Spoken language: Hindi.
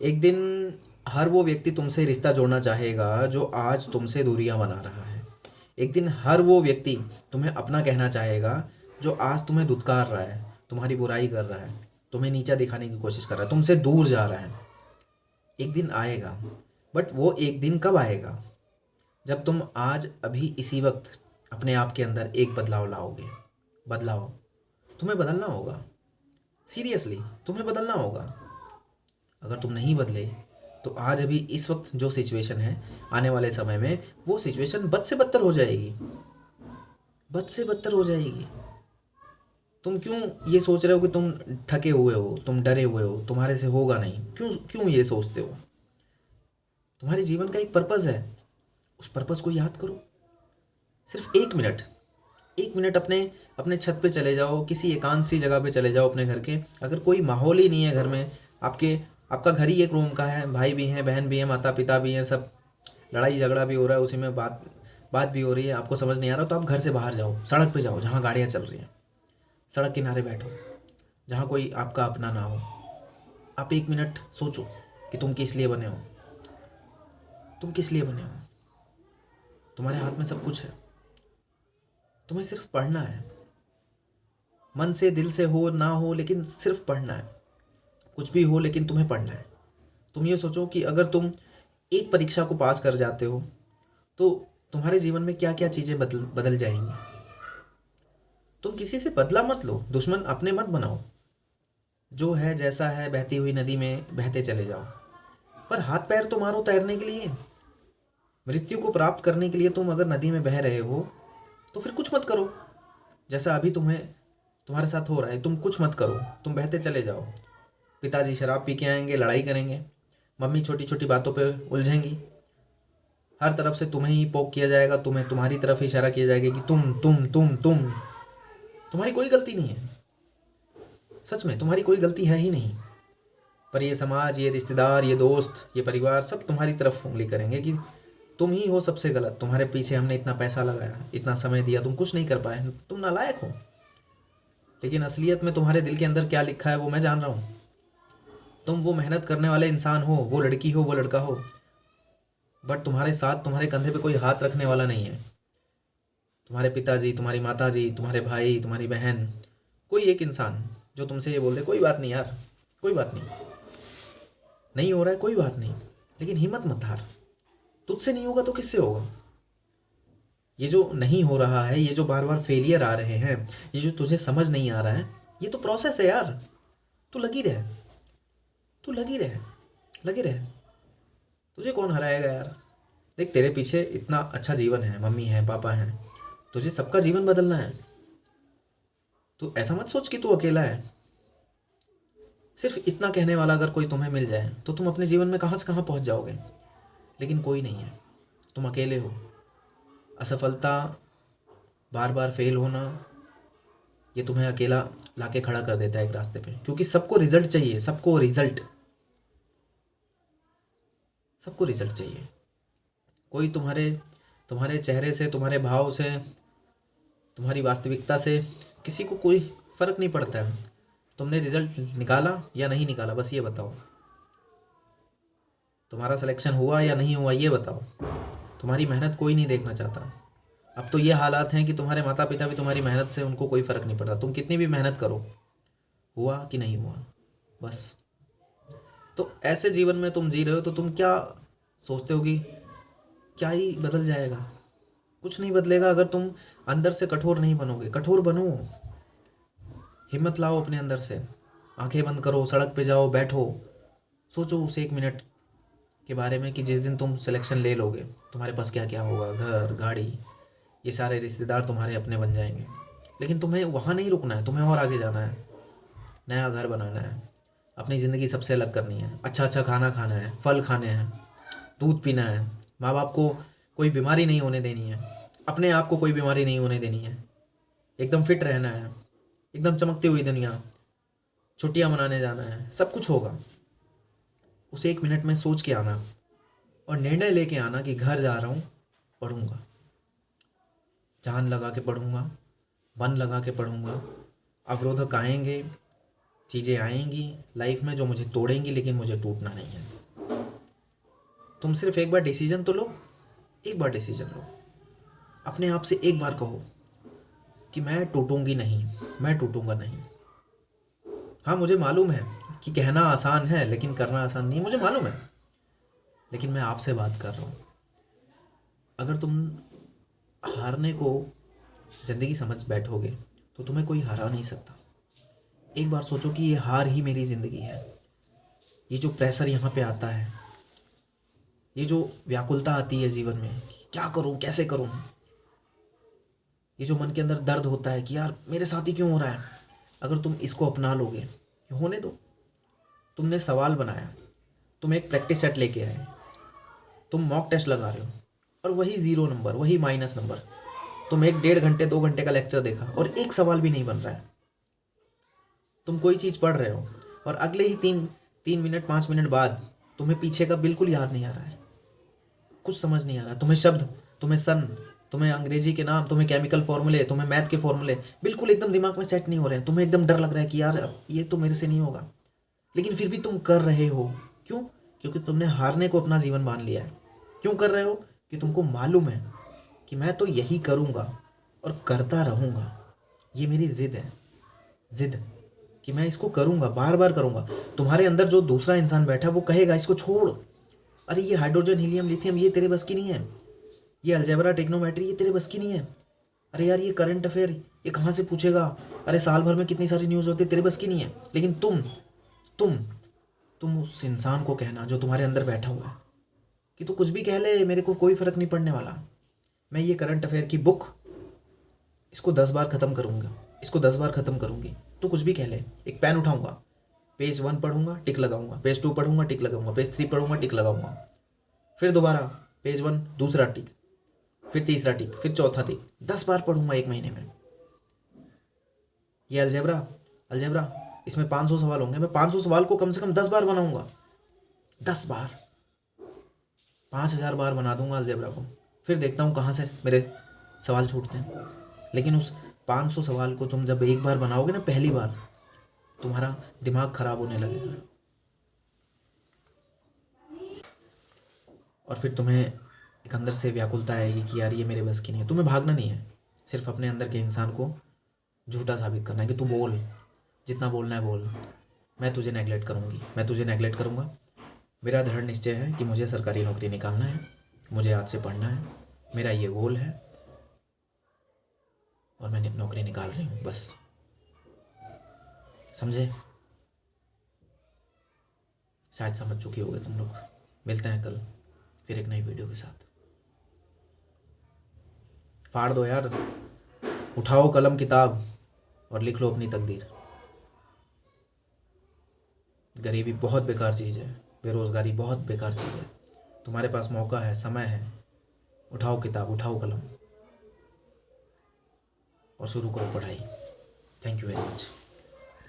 एक दिन हर वो व्यक्ति तुमसे रिश्ता जोड़ना चाहेगा जो आज तुमसे दूरियां बना रहा है। एक दिन हर वो व्यक्ति तुम्हें अपना कहना चाहेगा जो आज तुम्हें दुत्कार रहा है, तुम्हारी बुराई कर रहा है, तुम्हें नीचा दिखाने की कोशिश कर रहा है, तुमसे दूर जा रहा है। एक दिन आएगा, बट वो एक दिन कब आएगा? जब तुम आज अभी इसी वक्त अपने आप के अंदर एक बदलाव लाओगे। बदलाव तुम्हें बदलना होगा। सीरियसली तुम्हें बदलना होगा। अगर तुम नहीं बदले तो आज अभी इस वक्त जो सिचुएशन है, आने वाले समय में वो सिचुएशन बद से बदतर हो जाएगी। बद से बदतर हो जाएगी। तुम क्यों ये सोच रहे हो कि तुम थके हुए हो, तुम डरे हुए हो, तुम्हारे से होगा नहीं? क्यों क्यों ये सोचते हो? तुम्हारे जीवन का एक पर्पज़ है, उस पर्पज़ को याद करो। सिर्फ 1 मिनट, 1 मिनट अपने अपने छत पे चले जाओ, किसी एकांत सी जगह पे चले जाओ अपने घर के। अगर कोई माहौल ही नहीं है घर में, आपके आपका घर ही एक रूम का है, भाई भी हैं, बहन भी हैं, माता पिता भी हैं, सब लड़ाई झगड़ा भी हो रहा है, उसी में बात बात भी हो रही है, आपको समझ नहीं आ रहा, तो आप घर से बाहर जाओ, सड़क पे जाओ जहाँ गाड़ियाँ चल रही हैं, सड़क किनारे बैठो जहाँ कोई आपका अपना ना हो। आप 1 मिनट सोचो कि तुम किस लिए बने हो। तुम किस लिए बने हो? तुम्हारे हाथ में सब कुछ है, तुम्हें सिर्फ पढ़ना है। मन से दिल से हो ना हो, लेकिन सिर्फ पढ़ना है। कुछ भी हो लेकिन तुम्हें पढ़ना है। तुम ये सोचो कि अगर तुम एक परीक्षा को पास कर जाते हो तो तुम्हारे जीवन में क्या क्या चीज़ें बदल बदल जाएंगी। तुम किसी से बदला मत लो, दुश्मन अपने मत बनाओ। जो है जैसा है, बहती हुई नदी में बहते चले जाओ। पर हाथ पैर तो मारो तैरने के लिए। मृत्यु को प्राप्त करने के लिए तुम अगर नदी में बह रहे हो तो फिर कुछ मत करो। जैसा अभी तुम्हारे साथ हो रहा है, तुम कुछ मत करो, तुम बहते चले जाओ। पिताजी शराब पी के आएंगे, लड़ाई करेंगे, मम्मी छोटी छोटी बातों पे उलझेंगी, हर तरफ से तुम्हें ही पोक किया जाएगा, तुम्हें तुम्हारी तरफ इशारा किया जाएगा कि तुम। तुम्हारी कोई गलती नहीं है। सच में तुम्हारी कोई गलती है ही नहीं। पर ये समाज, ये रिश्तेदार, ये दोस्त, ये परिवार सब तुम्हारी तरफ उंगली करेंगे कि तुम ही हो सबसे गलत, तुम्हारे पीछे हमने इतना पैसा लगाया, इतना समय दिया, तुम कुछ नहीं कर पाए, तुम नालायक हो। लेकिन असलियत में तुम्हारे दिल के अंदर क्या लिखा है वो मैं जान रहा हूँ। तुम वो मेहनत करने वाले इंसान हो, वो लड़की हो, वो लड़का हो, बट तुम्हारे साथ, तुम्हारे कंधे पे कोई हाथ रखने वाला नहीं है। तुम्हारे पिताजी, तुम्हारी माताजी, तुम्हारे भाई, तुम्हारी बहन, कोई एक इंसान जो तुमसे ये बोल दे कोई बात नहीं यार, कोई बात नहीं, नहीं हो रहा है कोई बात नहीं, लेकिन हिम्मत मत हार। तुझसे नहीं होगा तो किससे होगा? ये जो नहीं हो रहा है, ये जो बार बार फेलियर आ रहे हैं, ये जो तुझे समझ नहीं आ रहा है, ये तो प्रोसेस है यार। तू लगी रहे, तू लगी रहे, लगे रहे। तुझे कौन हराएगा यार? देख, तेरे पीछे इतना अच्छा जीवन है, मम्मी है, पापा हैं, तुझे सबका जीवन बदलना है। तू ऐसा मत सोच कि तू अकेला है। सिर्फ इतना कहने वाला अगर कोई तुम्हें मिल जाए तो तुम अपने जीवन में कहाँ से कहाँ पहुँच जाओगे। लेकिन कोई नहीं है, तुम अकेले हो। असफलता, बार बार फेल होना, ये तुम्हें अकेला लाके खड़ा कर देता है एक रास्ते पे, क्योंकि सबको रिजल्ट चाहिए, सबको रिजल्ट, सबको रिजल्ट चाहिए। कोई तुम्हारे तुम्हारे चेहरे से, तुम्हारे भाव से, तुम्हारी वास्तविकता से किसी को कोई फ़र्क नहीं पड़ता है। तुमने रिजल्ट निकाला या नहीं निकाला, बस ये बताओ। तुम्हारा सिलेक्शन हुआ या नहीं हुआ, ये बताओ। तुम्हारी मेहनत कोई नहीं देखना चाहता। अब तो ये हालात हैं कि तुम्हारे माता पिता भी तुम्हारी मेहनत से, उनको कोई फ़र्क नहीं पड़ता। तुम कितनी भी मेहनत करो, हुआ कि नहीं हुआ, बस। तो ऐसे जीवन में तुम जी रहे हो तो तुम क्या सोचते हो कि क्या ही बदल जाएगा? कुछ नहीं बदलेगा अगर तुम अंदर से कठोर नहीं बनोगे। कठोर बनो, हिम्मत लाओ अपने अंदर से। आंखें बंद करो, सड़क पे जाओ, बैठो, सोचो उस 1 मिनट के बारे में कि जिस दिन तुम सिलेक्शन ले लोगे तुम्हारे पास क्या क्या होगा। घर, गाड़ी, ये सारे रिश्तेदार तुम्हारे अपने बन जाएंगे। लेकिन तुम्हें वहाँ नहीं रुकना है, तुम्हें और आगे जाना है। नया घर बनाना है, अपनी ज़िंदगी सबसे अलग करनी है, अच्छा अच्छा खाना खाना है, फल खाने हैं, दूध पीना है, माँ बाप को कोई बीमारी नहीं होने देनी है, अपने आप को कोई बीमारी नहीं होने देनी है, एकदम फिट रहना है, एकदम चमकती हुई दुनिया, छुट्टियाँ मनाने जाना है, सब कुछ होगा। उस 1 मिनट में सोच के आना और निर्णय लेके आना कि घर जा रहा हूँ, पढ़ूंगा, जान लगा के पढ़ूंगा, मन लगा के पढ़ूंगा। अवरोधक आएंगे, चीज़ें आएंगी लाइफ में जो मुझे तोड़ेंगी, लेकिन मुझे टूटना नहीं है। तुम सिर्फ एक बार डिसीजन तो लो, एक बार डिसीजन लो। अपने आप से एक बार कहो कि मैं टूटूंगी नहीं, मैं टूटूंगा नहीं। हाँ मुझे मालूम है कि कहना आसान है लेकिन करना आसान नहीं, मुझे मालूम है, लेकिन मैं आपसे बात कर रहा हूँ। अगर तुम हारने को ज़िंदगी समझ बैठोगे तो तुम्हें कोई हरा नहीं सकता। एक बार सोचो कि ये हार ही मेरी ज़िंदगी है। ये जो प्रेशर यहाँ पे आता है, ये जो व्याकुलता आती है जीवन में, क्या करूँ कैसे करूँ, ये जो मन के अंदर दर्द होता है कि यार मेरे साथ ही क्यों हो रहा है, अगर तुम इसको अपना लोगे, होने दो। तुमने सवाल बनाया, तुम एक प्रैक्टिस सेट लेके आए, तुम मॉक टेस्ट लगा रहे हो और वही 0 नंबर, वही माइनस नंबर। तुम 1 1.5 घंटे 2 घंटे का लेक्चर देखा और एक सवाल भी नहीं बन रहा है। तुम कोई चीज़ पढ़ रहे हो और अगले ही 3 मिनट 5 मिनट बाद तुम्हें पीछे का बिल्कुल याद नहीं आ रहा है, कुछ समझ नहीं आ रहा। तुम्हें शब्द, तुम्हें सन, तुम्हें अंग्रेजी के नाम, तुम्हें केमिकल फॉर्मूले, तुम्हें मैथ के फॉर्मूले बिल्कुल एकदम दिमाग में सेट नहीं हो रहे हैं। तुम्हें एकदम डर लग रहा है कि यार अब ये तो मेरे से नहीं होगा, लेकिन फिर भी तुम कर रहे हो। क्यों? क्योंकि तुमने हारने को अपना जीवन मान लिया है। क्यों कर रहे हो? कि तुमको मालूम है कि मैं तो यही करूँगा और करता रहूँगा। ये मेरी ज़िद है, ज़िद कि मैं इसको करूँगा, बार बार करूँगा। तुम्हारे अंदर जो दूसरा इंसान बैठा है वो कहेगा इसको छोड़, अरे ये हाइड्रोजन हीलियम लिथियम ये तेरे बस की नहीं है, ये अलजेब्रा ट्रिग्नोमेट्री ये तेरे बस की नहीं है, अरे यार ये करंट अफेयर ये कहाँ से पूछेगा, अरे साल भर में कितनी सारी न्यूज़ होती है, तेरे बस की नहीं है। लेकिन तुम तुम उस इंसान को कहना जो तुम्हारे अंदर बैठा हुआ है कि तू कुछ भी कह ले, मेरे को कोई फ़र्क नहीं पड़ने वाला, मैं ये करंट अफेयर की बुक इसको 10 बार ख़त्म करूँगा, इसको 10 बार ख़त्म करूँगी। तो कुछ भी कह ले, एक पेन उठाऊँगा, पेज 1 पढ़ूंगा टिक लगाऊंगा, पेज 2 पढ़ूंगा टिक लगाऊंगा, पेज 3 पढ़ूंगा टिक लगाऊंगा, फिर दोबारा पेज 1 दूसरा टिक, फिर तीसरा टिक, फिर चौथा टिक, 10 बार पढ़ूंगा 1 महीने में। ये अलजेब्रा इसमें 500 सवाल होंगे, मैं 500 सवाल को कम से कम 10 बार बनाऊंगा, 10 बार, 5000 बार बना दूंगा अलजेब्रा को। फिर देखता हूँ कहाँ से मेरे सवाल छूटते हैं। लेकिन उस 500 सवाल को तुम जब एक बार बनाओगे ना, पहली बार, तुम्हारा दिमाग खराब होने लगेगा और फिर तुम्हें एक अंदर से व्याकुलता आएगी कि यार ये मेरे बस की नहीं है। तुम्हें भागना नहीं है, सिर्फ अपने अंदर के इंसान को झूठा साबित करना है कि तू बोल, जितना बोलना है बोल, मैं तुझे नेगलेक्ट करूँगी, मैं तुझे नेगलेक्ट करूँगा। मेरा दृढ़ निश्चय है कि मुझे सरकारी नौकरी निकालना है, मुझे आज से पढ़ना है, मेरा ये गोल है और मैं नौकरी निकाल रही हूँ बस। समझे? शायद समझ चुके होगे तुम लोग। मिलते हैं कल फिर एक नई वीडियो के साथ। फाड़ दो यार, उठाओ कलम किताब और लिख लो अपनी तकदीर। गरीबी बहुत बेकार चीज़ है, बेरोज़गारी बहुत बेकार चीज़ है। तुम्हारे पास मौका है, समय है, उठाओ किताब, उठाओ कलम और शुरू करो पढ़ाई। Thank you very much.